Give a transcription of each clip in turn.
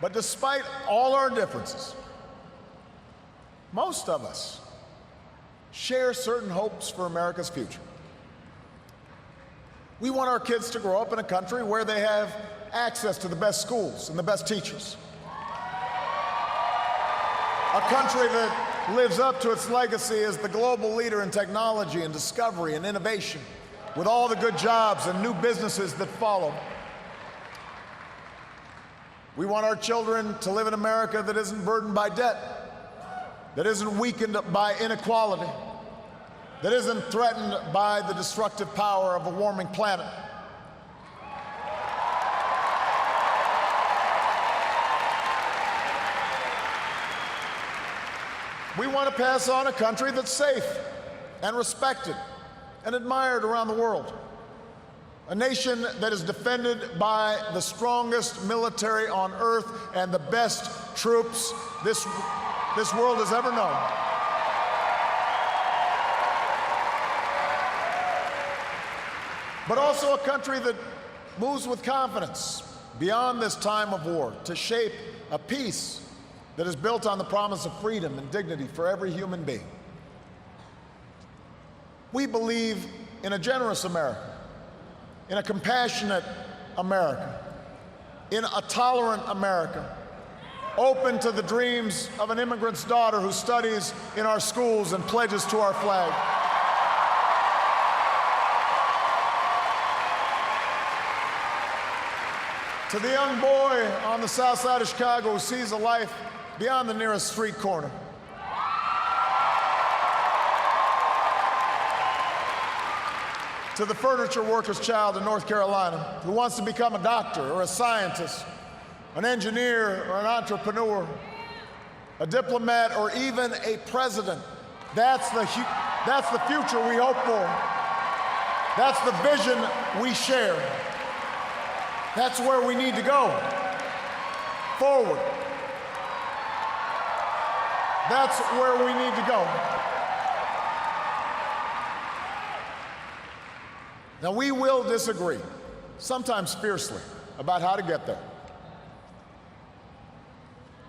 But despite all our differences, most of us share certain hopes for America's future. We want our kids to grow up in a country where they have access to the best schools and the best teachers. A country that lives up to its legacy as the global leader in technology and discovery and innovation, with all the good jobs and new businesses that follow. We want our children to live in America that isn't burdened by debt, that isn't weakened by inequality, that isn't threatened by the destructive power of a warming planet. We want to pass on a country that's safe and respected and admired around the world. A nation that is defended by the strongest military on earth and the best troops this world has ever known. But also a country that moves with confidence beyond this time of war to shape a peace that is built on the promise of freedom and dignity for every human being. We believe in a generous America, in a compassionate America, in a tolerant America, open to the dreams of an immigrant's daughter who studies in our schools and pledges to our flag. To the young boy on the south side of Chicago who sees a life beyond the nearest street corner. To the furniture worker's child in North Carolina who wants to become a doctor or a scientist, an engineer or an entrepreneur, a diplomat or even a president. That's the future we hope for. That's the vision we share. That's where we need to go. Forward. That's where we need to go. Now, we will disagree, sometimes fiercely, about how to get there.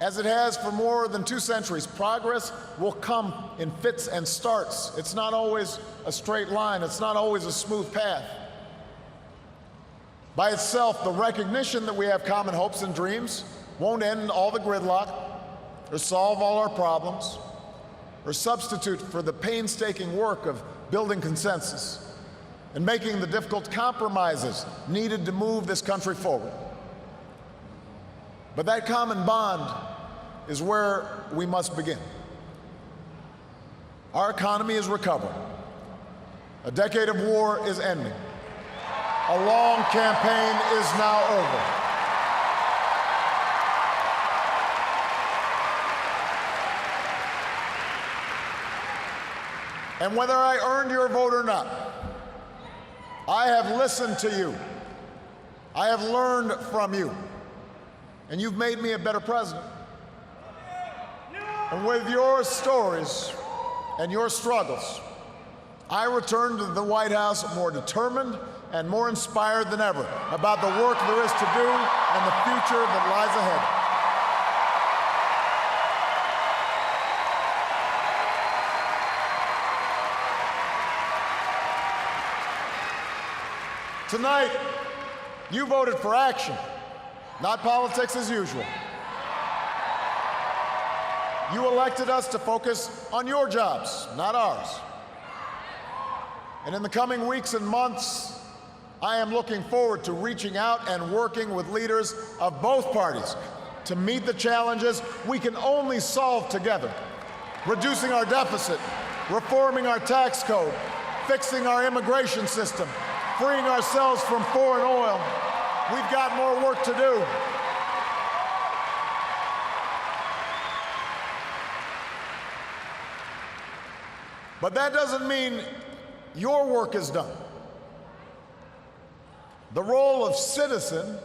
As it has for more than 2 centuries, progress will come in fits and starts. It's not always a straight line. It's not always a smooth path. By itself, the recognition that we have common hopes and dreams won't end all the gridlock or solve all our problems or substitute for the painstaking work of building consensus and making the difficult compromises needed to move this country forward. But that common bond is where we must begin. Our economy is recovering. A decade of war is ending. A long campaign is now over. And whether I earned your vote or not, I have listened to you. I have learned from you. And you've made me a better president. And with your stories and your struggles, I return to the White House more determined and more inspired than ever about the work there is to do and the future that lies ahead. Tonight, you voted for action, not politics as usual. You elected us to focus on your jobs, not ours. And in the coming weeks and months, I am looking forward to reaching out and working with leaders of both parties to meet the challenges we can only solve together, reducing our deficit, reforming our tax code, fixing our immigration system, freeing ourselves from foreign oil. We've got more work to do. But that doesn't mean your work is done. The role of citizen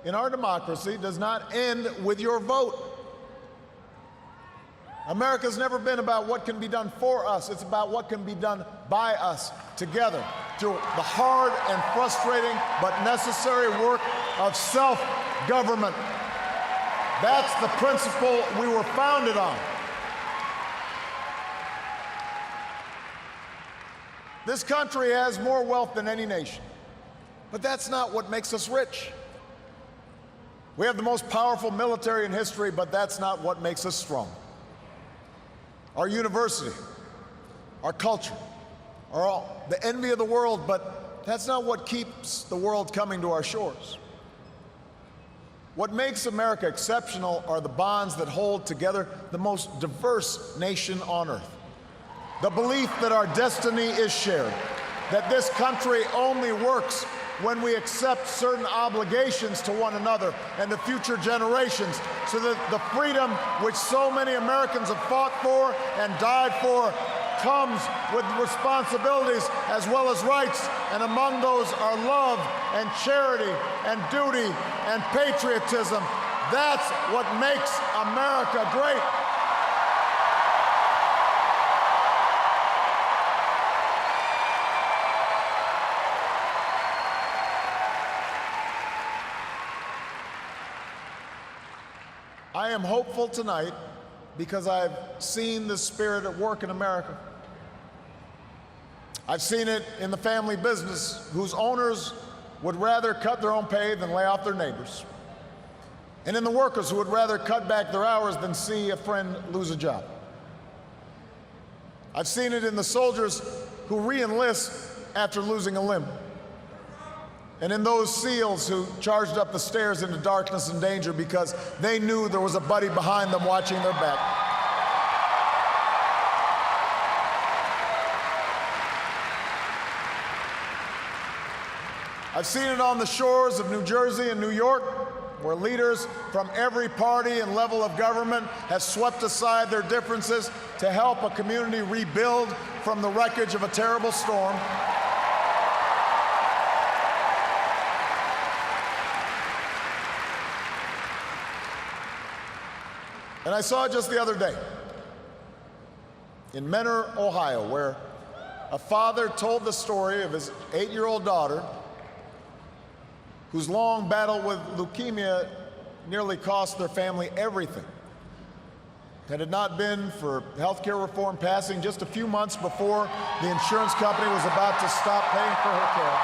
in our democracy does not end with your vote. America's never been about what can be done for us. It's about what can be done by us together through the hard and frustrating but necessary work of self-government. That's the principle we were founded on. This country has more wealth than any nation, but that's not what makes us rich. We have the most powerful military in history, but that's not what makes us strong. Our university, our culture, are all the envy of the world, but that's not what keeps the world coming to our shores. What makes America exceptional are the bonds that hold together the most diverse nation on earth. The belief that our destiny is shared, that this country only works when we accept certain obligations to one another and to future generations, so that the freedom which so many Americans have fought for and died for comes with responsibilities as well as rights, and among those are love and charity and duty and patriotism. That's what makes America great. I am hopeful tonight because I've seen the spirit at work in America. I've seen it in the family business whose owners would rather cut their own pay than lay off their neighbors, and in the workers who would rather cut back their hours than see a friend lose a job. I've seen it in the soldiers who re-enlist after losing a limb, and in those SEALs who charged up the stairs into darkness and danger because they knew there was a buddy behind them watching their back. I've seen it on the shores of New Jersey and New York, where leaders from every party and level of government have swept aside their differences to help a community rebuild from the wreckage of a terrible storm. And I saw it just the other day in Mentor, Ohio, where a father told the story of his 8-year-old daughter whose long battle with leukemia nearly cost their family everything. Had it not been for health care reform passing just a few months before the insurance company was about to stop paying for her care,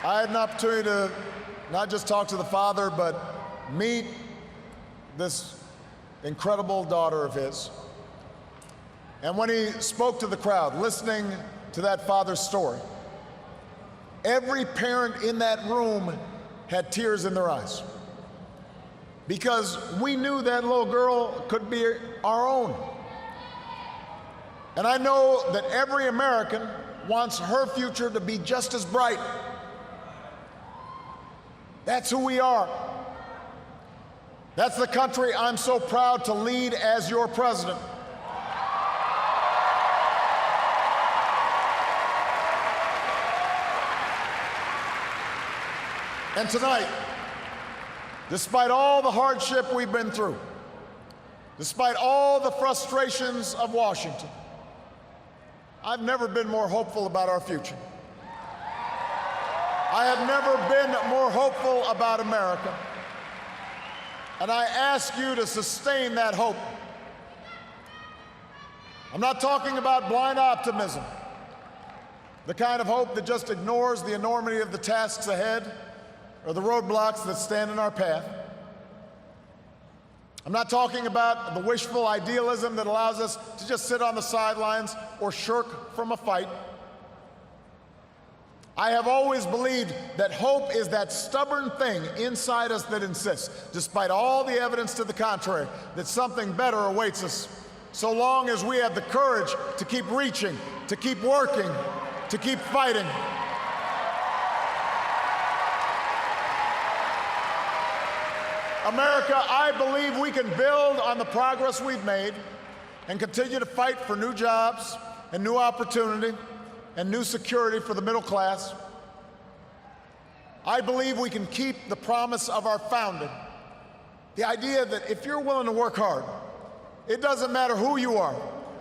I had an opportunity to not just talk to the father, but meet this incredible daughter of his. And when he spoke to the crowd, listening to that father's story, every parent in that room had tears in their eyes, because we knew that little girl could be our own. And I know that every American wants her future to be just as bright. That's who we are. That's the country I'm so proud to lead as your president. And tonight, despite all the hardship we've been through, despite all the frustrations of Washington, I've never been more hopeful about our future. I have never been more hopeful about America. And I ask you to sustain that hope. I'm not talking about blind optimism, the kind of hope that just ignores the enormity of the tasks ahead or the roadblocks that stand in our path. I'm not talking about the wishful idealism that allows us to just sit on the sidelines or shirk from a fight. I have always believed that hope is that stubborn thing inside us that insists, despite all the evidence to the contrary, that something better awaits us, so long as we have the courage to keep reaching, to keep working, to keep fighting. America, I believe we can build on the progress we've made and continue to fight for new jobs and new opportunity and new security for the middle class. I believe we can keep the promise of our founding, the idea that if you're willing to work hard, it doesn't matter who you are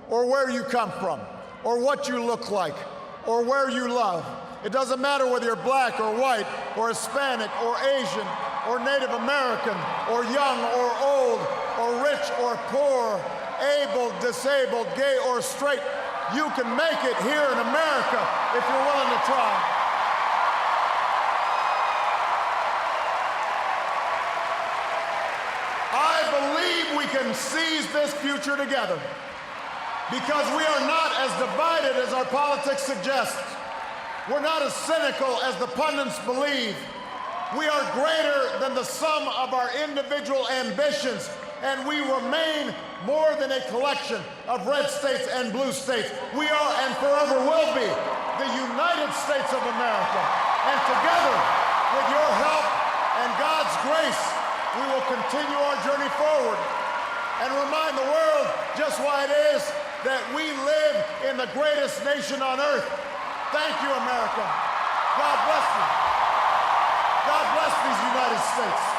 or where you come from or what you look like or where you love. It doesn't matter whether you're black or white or Hispanic or Asian or Native American or young or old or rich or poor, able, disabled, gay or straight. You can make it here in America if you're willing to try. I believe we can seize this future together because we are not as divided as our politics suggests. We're not as cynical as the pundits believe. We are greater than the sum of our individual ambitions, and we remain more than a collection of red states and blue states. We are and forever will be the United States of America. And together, with your help and God's grace, we will continue our journey forward and remind the world just why it is that we live in the greatest nation on earth. Thank you, America. God bless you. God bless these United States.